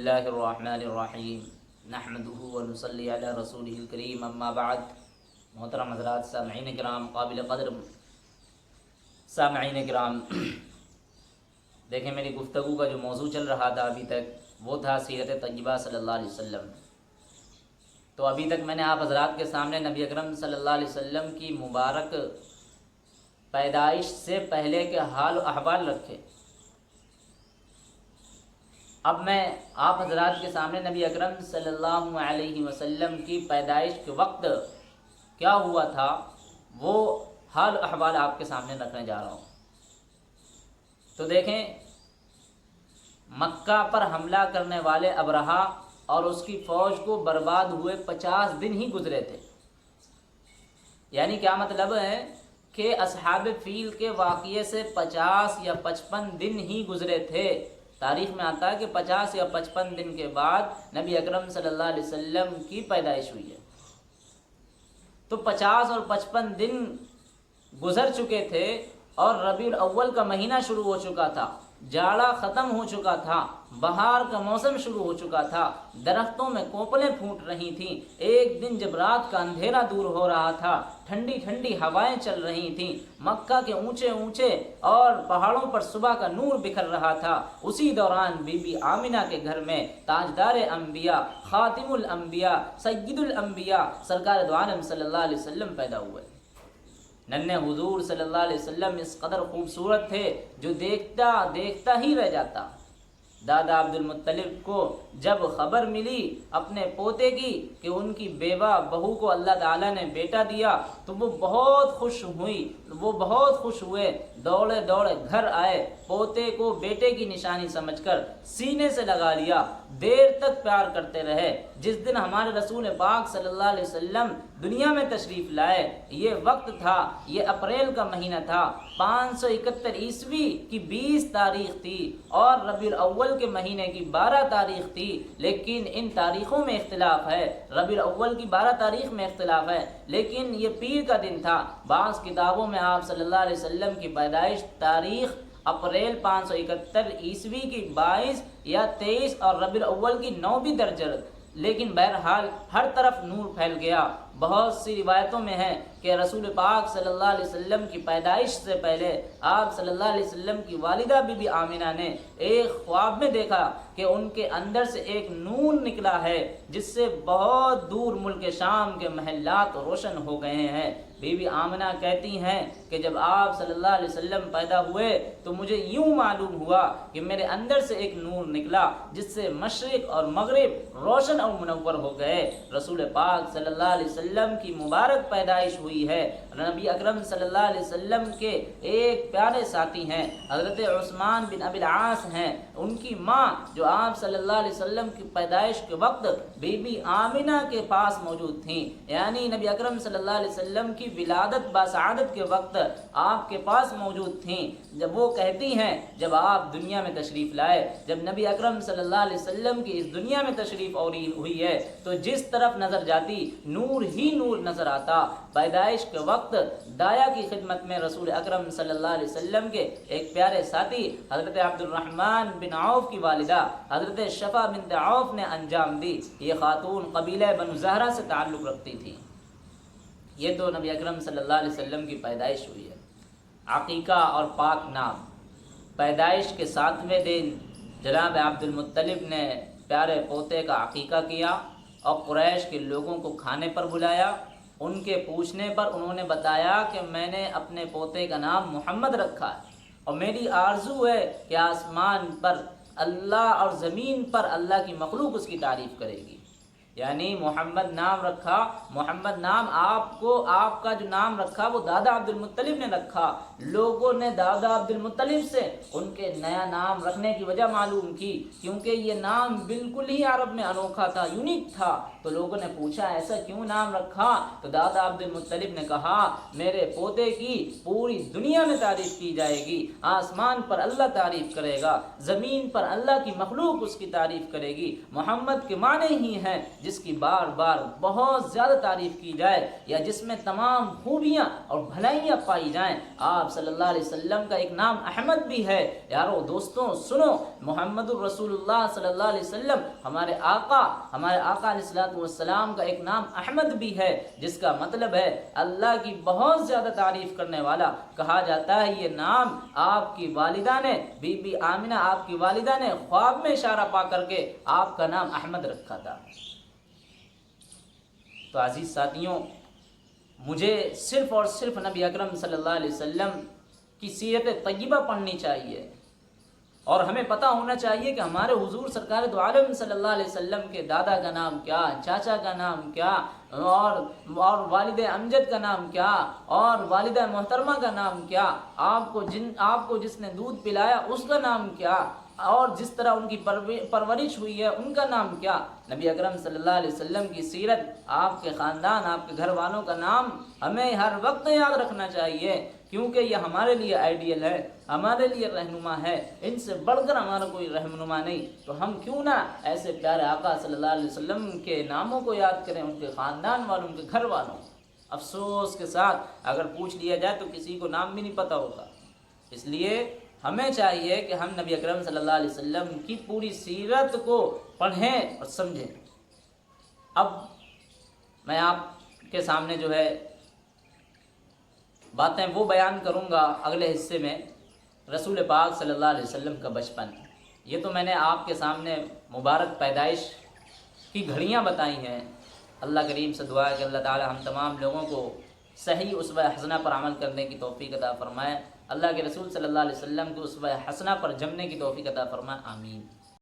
اللہ الرحمن الرحیم نحمدہ ونصلی علی رسولہ الکریم اما بعد۔ محترم حضرات، سامعین کرام، قابل قدر سامعین کرام، دیکھیں میری گفتگو کا جو موضوع چل رہا تھا ابھی تک وہ تھا سیرت طیبہ صلی اللہ علیہ وسلم۔ تو ابھی تک میں نے آپ حضرات کے سامنے نبی اکرم صلی اللہ علیہ وسلم کی مبارک پیدائش سے پہلے کے حال و احوال رکھے۔ اب میں آپ حضرات کے سامنے نبی اکرم صلی اللہ علیہ وسلم کی پیدائش کے وقت کیا ہوا تھا وہ حال و احوال آپ کے سامنے رکھنے جا رہا ہوں۔ تو دیکھیں، مکہ پر حملہ کرنے والے ابرہا اور اس کی فوج کو برباد ہوئے 50 دن ہی گزرے تھے۔ یعنی کیا مطلب ہے کہ اصحاب فیل کے واقعے سے 50 یا 55 دن ہی گزرے تھے۔ تاریخ میں آتا ہے کہ 50 یا 55 دن کے بعد نبی اکرم صلی اللہ علیہ وسلم کی پیدائش ہوئی ہے۔ تو 50 اور 55 دن گزر چکے تھے اور ربیع الاول کا مہینہ شروع ہو چکا تھا، جاڑا ختم ہو چکا تھا، بہار کا موسم شروع ہو چکا تھا، درختوں میں کوپلیں پھوٹ رہی تھیں۔ ایک دن جب رات کا اندھیرا دور ہو رہا تھا، ٹھنڈی ٹھنڈی ہوائیں چل رہی تھیں، مکہ کے اونچے اونچے اور پہاڑوں پر صبح کا نور بکھر رہا تھا، اسی دوران بی بی آمنہ کے گھر میں تاجدار انبیاء، خاتم الانبیاء، سید الانبیاء سرکار دو عالم صلی اللہ علیہ وسلم پیدا ہوئے۔ ننھے حضور صلی اللہ علیہ وسلم اس قدر خوبصورت تھے جو دیکھتا ہی رہ جاتا۔ دادا عبد المطلب کو جب خبر ملی اپنے پوتے کی کہ ان کی بیوہ بہو کو اللہ تعالیٰ نے بیٹا دیا تو وہ بہت خوش ہوئے، دوڑے گھر آئے، پوتے کو بیٹے کی نشانی سمجھ کر سینے سے لگا لیا، دیر تک پیار کرتے رہے۔ جس دن ہمارے رسول پاک صلی اللہ علیہ وسلم دنیا میں تشریف لائے، یہ وقت تھا، یہ اپریل کا مہینہ تھا، 571 عیسوی کی 20 تاریخ تھی اور ربیع الاول کے مہینے کی 12 تاریخ تھی، لیکن ان تاریخوں میں اختلاف ہے۔ ربیع الاول کی 12 تاریخ میں اختلاف ہے، لیکن یہ پیر کا دن تھا۔ بعض کتابوں میں آپ صلی اللہ علیہ وسلم کی پیدائش تاریخ اپریل 571 عیسوی کی 22 یا 23 اور ربیع الاول کی 9 بھی درج، لیکن بہرحال ہر طرف نور پھیل گیا۔ بہت سی روایتوں میں ہے کہ رسول پاک صلی اللہ علیہ وسلم کی پیدائش سے پہلے آپ صلی اللہ علیہ وسلم کی والدہ بی بی آمنہ نے ایک خواب میں دیکھا کہ ان کے اندر سے ایک نور نکلا ہے جس سے بہت دور ملک شام کے محلات روشن ہو گئے ہیں۔ بی بی آمنہ کہتی ہیں کہ جب آپ صلی اللہ علیہ وسلم پیدا ہوئے تو مجھے یوں معلوم ہوا کہ میرے اندر سے ایک نور نکلا جس سے مشرق اور مغرب روشن اور منور ہو گئے۔ رسول پاک صلی اللہ علیہ وسلم کی مبارک پیدائش ہوئی ہے۔ نبی اکرم صلی اللہ علیہ وسلم کے ایک پیارے ساتھی ہیں، حضرت عثمان بن ابی العاص ہیں، ان کی ماں جو آپ صلی اللہ علیہ وسلم کی پیدائش کے وقت بی بی آمنہ کے پاس موجود تھیں، یعنی نبی اکرم صلی اللہ علیہ وسلم کی ولادت باسعادت کے وقت آپ کے پاس موجود تھیں۔ جب وہ کہتی ہیں جب آپ دنیا میں تشریف لائے، جب نبی اکرم صلی اللہ علیہ وسلم کی اس دنیا میں تشریف آوری ہوئی ہے تو جس طرف نظر جاتی نور ہی نور نظر آتا۔ پیدائش کے وقت دایا کی خدمت میں رسول اکرم صلی اللہ علیہ وسلم کے ایک پیارے ساتھی حضرت عبد الرحمن بن عوف کی والدہ حضرت شفا بنت عوف نے انجام دی۔ یہ خاتون قبیلہ بنو زہرہ سے تعلق رکھتی تھی۔ یہ تو نبی اکرم صلی اللہ علیہ وسلم کی پیدائش ہوئی ہے۔ عقیقہ اور پاک نام، پیدائش کے 7ویں دن جناب عبد المطلب نے پیارے پوتے کا عقیقہ کیا اور قریش کے لوگوں کو کھانے پر بلایا۔ ان کے پوچھنے پر انہوں نے بتایا کہ میں نے اپنے پوتے کا نام محمد رکھا ہے اور میری آرزو ہے کہ آسمان پر اللہ اور زمین پر اللہ کی مخلوق اس کی تعریف کرے گی۔ یعنی محمد نام رکھا، محمد نام آپ کا جو نام رکھا وہ دادا عبد المطلب نے رکھا۔ لوگوں نے دادا عبد المطلب سے ان کے نیا نام رکھنے کی وجہ معلوم کی، کیونکہ یہ نام بالکل ہی عرب میں انوکھا تھا، یونیک تھا۔ تو لوگوں نے پوچھا ایسا کیوں نام رکھا؟ تو دادا عبد المطلب نے کہا میرے پوتے کی پوری دنیا میں تعریف کی جائے گی، آسمان پر اللہ تعریف کرے گا، زمین پر اللہ کی مخلوق اس کی تعریف کرے گی۔ محمد کے معنی ہی ہیں جس کی بار بار بہت زیادہ تعریف کی جائے یا جس میں تمام خوبیاں اور بھلائیاں پائی جائیں، آپ صلی اللہ علیہ وسلم کا ایک نام احمد بھی ہے۔ یارو دوستوں سنو، محمد الرسول اللہ صلی اللہ علیہ وسلم ہمارے آقا علیہ السلام کا ایک نام احمد بھی ہے، جس کا مطلب ہے اللہ کی بہت زیادہ تعریف کرنے والا۔ کہا جاتا ہے یہ نام آپ کی والدہ نے، بی بی آمنہ آپ کی والدہ نے خواب میں اشارہ پا کر کے آپ کا نام احمد رکھا تھا۔ تو عزیز ساتھیوں، مجھے صرف اور صرف نبی اکرم صلی اللہ علیہ وسلم کی سیرت طیبہ پڑھنی چاہیے، اور ہمیں پتہ ہونا چاہیے کہ ہمارے حضور سرکار دو عالم صلی اللہ علیہ وسلم کے دادا کا نام کیا، چاچا کا نام کیا، اور والد امجد کا نام کیا، اور والدہ محترمہ کا نام کیا، آپ کو جس نے دودھ پلایا اس کا نام کیا، اور جس طرح ان کی پرورش ہوئی ہے ان کا نام کیا۔ نبی اکرم صلی اللہ علیہ وسلم کی سیرت، آپ کے خاندان، آپ کے گھر والوں کا نام ہمیں ہر وقت یاد رکھنا چاہیے، کیونکہ یہ ہمارے لیے آئیڈیل ہے، ہمارے لیے رہنما ہے۔ ان سے بڑھ کر ہمارا کوئی رہنما نہیں، تو ہم کیوں نہ ایسے پیارے آقا صلی اللہ علیہ وسلم کے ناموں کو یاد کریں، ان کے خاندان والوں، ان کے گھر والوں۔ افسوس کے ساتھ اگر پوچھ لیا جائے تو کسی کو نام بھی نہیں پتہ ہوگا۔ اس لیے ہمیں چاہیے کہ ہم نبی اکرم صلی اللہ علیہ وسلم کی پوری سیرت کو پڑھیں اور سمجھیں۔ اب میں آپ کے سامنے جو ہے باتیں وہ بیان کروں گا اگلے حصے میں، رسول پاک صلی اللہ علیہ وسلم کا بچپن۔ یہ تو میں نے آپ کے سامنے مبارک پیدائش کی گھڑیاں بتائی ہیں۔ اللہ کریم سے دعا ہے کہ اللہ تعالی ہم تمام لوگوں کو صحیح اسوہ حسنہ پر عمل کرنے کی توفیق عطا فرمائے، اللہ کے رسول صلی اللہ علیہ وسلم کو اسوہ حسنہ پر جمنے کی توفیق عطا فرمائے، آمین۔